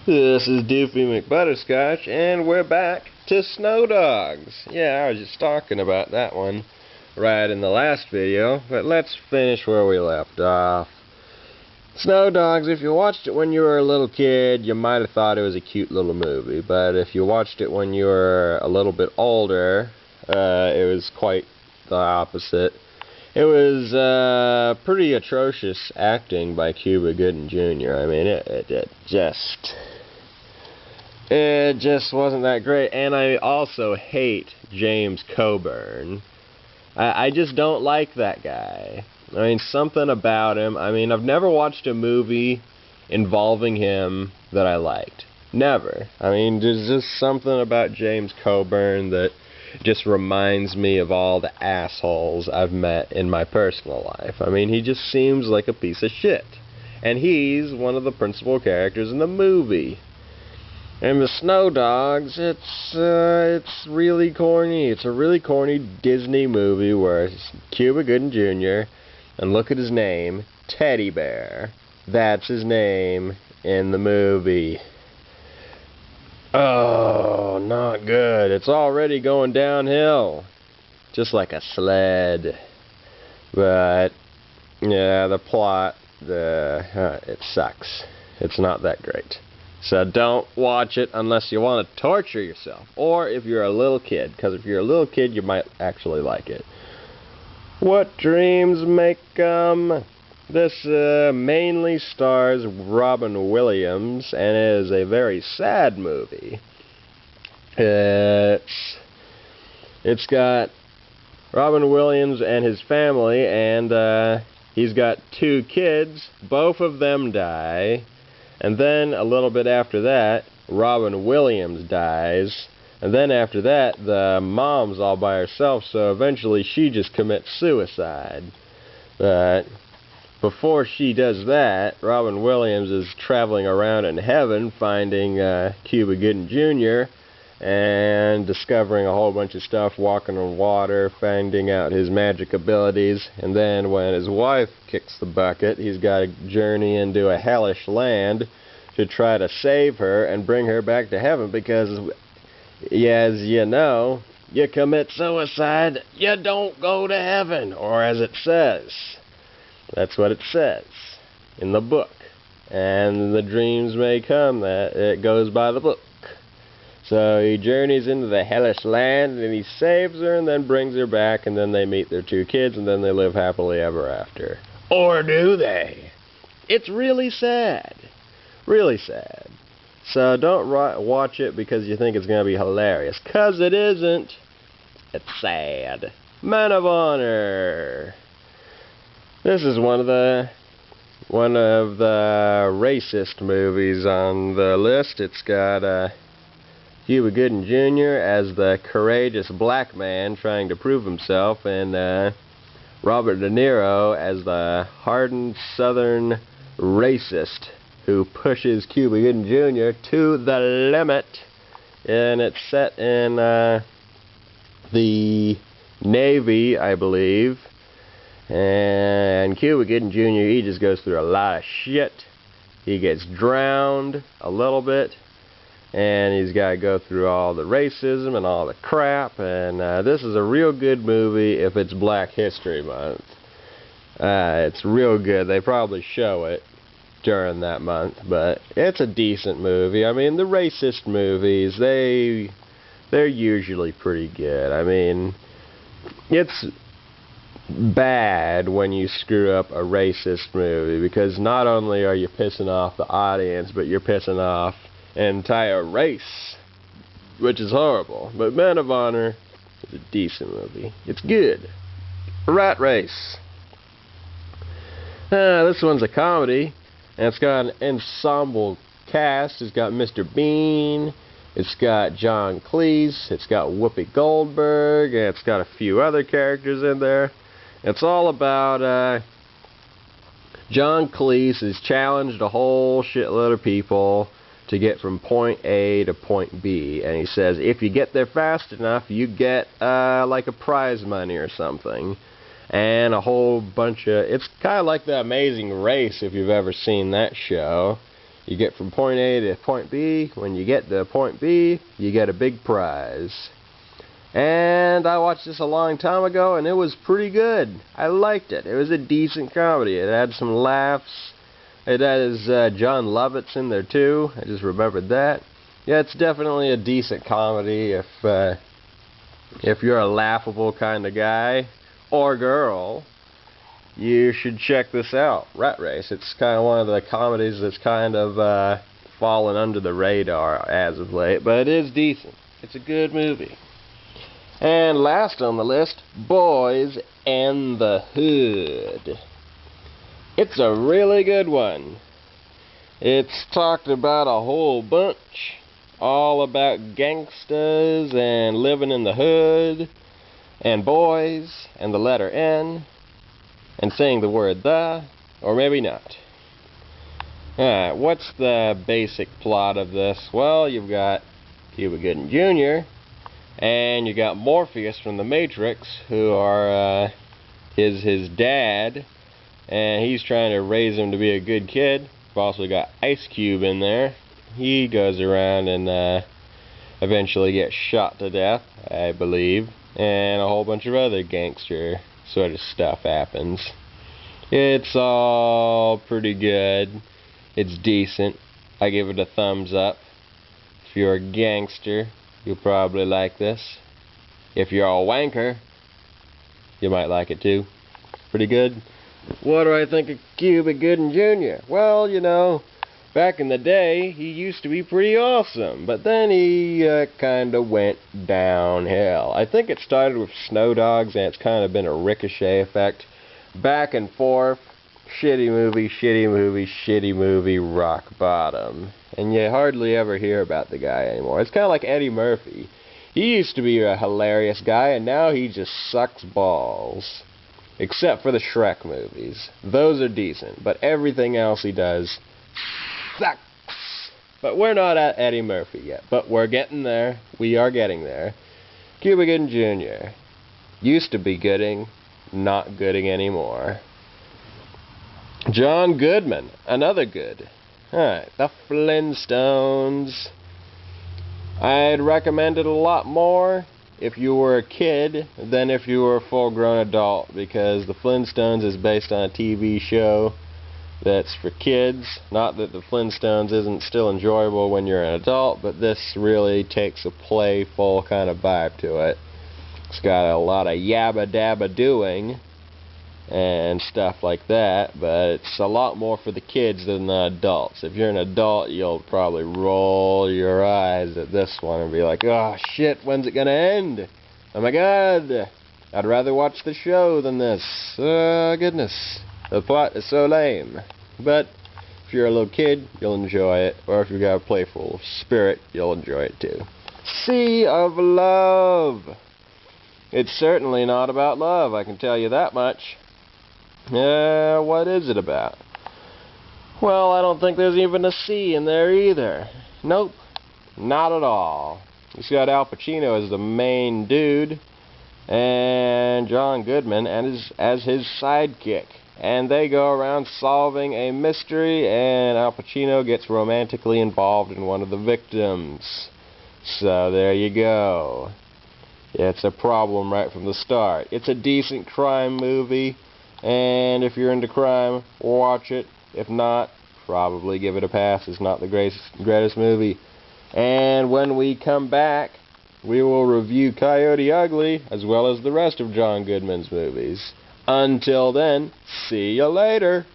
This is Doofy McButterscotch, and we're back to Snow Dogs. Yeah, I was just talking about that one right in the last video, but let's finish where we left off. Snow Dogs, if you watched it when you were a little kid, you might have thought it was a cute little movie, but if you watched it when you were a little bit older, it was quite the opposite. It was pretty atrocious acting by Cuba Gooding Jr. I mean, it just wasn't that great. And I also hate James Coburn. I just don't like that guy. I mean, something about him. I mean, I've never watched a movie involving him that I liked. Never. I mean, there's just something about James Coburn that just reminds me of all the assholes I've met in my personal life. I mean, he just seems like a piece of shit. And he's one of the principal characters in the movie. And the Snow Dogs, it's really corny. It's a really corny Disney movie where it's Cuba Gooding Jr. and look at his name, Teddy Bear. That's his name in the movie. Oh, not good. It's already going downhill. Just like a sled. But, yeah, the plot, it sucks. It's not that great. So don't watch it unless you want to torture yourself. Or if you're a little kid. Because if you're a little kid, you might actually like it. What dreams make This mainly stars Robin Williams, and it is a very sad movie. It's got Robin Williams and his family, and he's got 2 kids. Both of them die, and then a little bit after that, Robin Williams dies, and then after that, the mom's all by herself, so eventually she just commits suicide. But before she does that, Robin Williams is traveling around in heaven finding Cuba Gooding Jr. and discovering a whole bunch of stuff, walking on water, finding out his magic abilities, and then when his wife kicks the bucket, he's got to journey into a hellish land to try to save her and bring her back to heaven because, as you know, you commit suicide, you don't go to heaven, or as it says. That's what it says in the book. And the dreams may come that it goes by the book. So he journeys into the hellish land and he saves her and then brings her back, and then they meet their 2 kids and then they live happily ever after. Or do they? It's really sad. Really sad. So don't watch it because you think it's going to be hilarious. Because it isn't. It's sad. Men of Honor. This is one of the racist movies on the list. It's got Cuba Gooding Jr. as the courageous black man trying to prove himself, and Robert De Niro as the hardened southern racist who pushes Cuba Gooding Jr. to the limit. And it's set in the Navy, I believe. And Cuba Gooding Jr., he just goes through a lot of shit. He gets drowned a little bit, and he's got to go through all the racism and all the crap. And this is a real good movie if it's Black History Month. It's real good. They probably show it during that month, but it's a decent movie. I mean, the racist movies, they're usually pretty good. I mean, it's bad when you screw up a racist movie, because not only are you pissing off the audience, but you're pissing off an entire race, which is horrible. But Men of Honor is a decent movie. It's good. Rat Race. This one's a comedy, and it's got an ensemble cast. It's got Mr. Bean, it's got John Cleese, it's got Whoopi Goldberg, and it's got a few other characters in there. It's all about John Cleese has challenged a whole shitload of people to get from point A to point B. And he says, if you get there fast enough, you get like a prize money or something. And a whole bunch of... It's kind of like The Amazing Race, if you've ever seen that show. You get from point A to point B. When you get to point B, you get a big prize. And I watched this a long time ago, and it was pretty good. I liked it. It was a decent comedy. It had some laughs. It has John Lovett's in there too. I just remembered that. Yeah, it's definitely a decent comedy if you're a laughable kind of guy or girl. You should check this out. Rat Race. It's kind of one of the comedies that's kind of fallen under the radar as of late, but it is decent. It's a good movie. And last on the list, Boys and the Hood. It's a really good one. It's talked about a whole bunch, all about gangsters and living in the hood, and boys, and the letter N, and saying the word the, or maybe not. Alright, what's the basic plot of this? Well, you've got Cuba Gooding Jr., and you got Morpheus from the Matrix, who are is his dad, and he's trying to raise him to be a good kid. We've also got Ice Cube in there. He goes around and eventually gets shot to death, I believe, and a whole bunch of other gangster sort of stuff happens. It's all pretty good. It's decent. I give it a thumbs up. If you're a gangster, you'll probably like this. If you're a wanker, you might like it too. Pretty good. What do I think of Cuba Gooding Jr.? Well, you know, back in the day, he used to be pretty awesome, but then he kind of went downhill. I think it started with Snow Dogs, and it's kind of been a ricochet effect. Back and forth, shitty movie, shitty movie, shitty movie, rock bottom. And you hardly ever hear about the guy anymore. It's kind of like Eddie Murphy. He used to be a hilarious guy, and now he just sucks balls. Except for the Shrek movies. Those are decent, but everything else he does sucks. But we're not at Eddie Murphy yet, but we're getting there. We are getting there. Cuba Gooding Jr. used to be Gooding, not Gooding anymore. John Goodman, another good. Alright, the Flintstones. I'd recommend it a lot more if you were a kid than if you were a full-grown adult, because the Flintstones is based on a TV show that's for kids. Not that the Flintstones isn't still enjoyable when you're an adult, but this really takes a playful kind of vibe to it. It's got a lot of yabba dabba doing and stuff like that, but it's a lot more for the kids than the adults. If you're an adult, you'll probably roll your eyes at this one and be like, oh shit, when's it gonna end? Oh my god, I'd rather watch the show than this. Oh goodness, the plot is so lame. But if you're a little kid, you'll enjoy it, or if you've got a playful spirit, you'll enjoy it too. Sea of Love. It's certainly not about love, I can tell you that much. What is it about? Well, I don't think there's even a C in there either. Nope, not at all. It's got Al Pacino as the main dude, and John Goodman as his sidekick. And they go around solving a mystery, and Al Pacino gets romantically involved in one of the victims. So there you go. It's a problem right from the start. It's a decent crime movie. And if you're into crime, watch it. If not, probably give it a pass. It's not the greatest movie. And when we come back, we will review Coyote Ugly, as well as the rest of John Goodman's movies. Until then, see you later.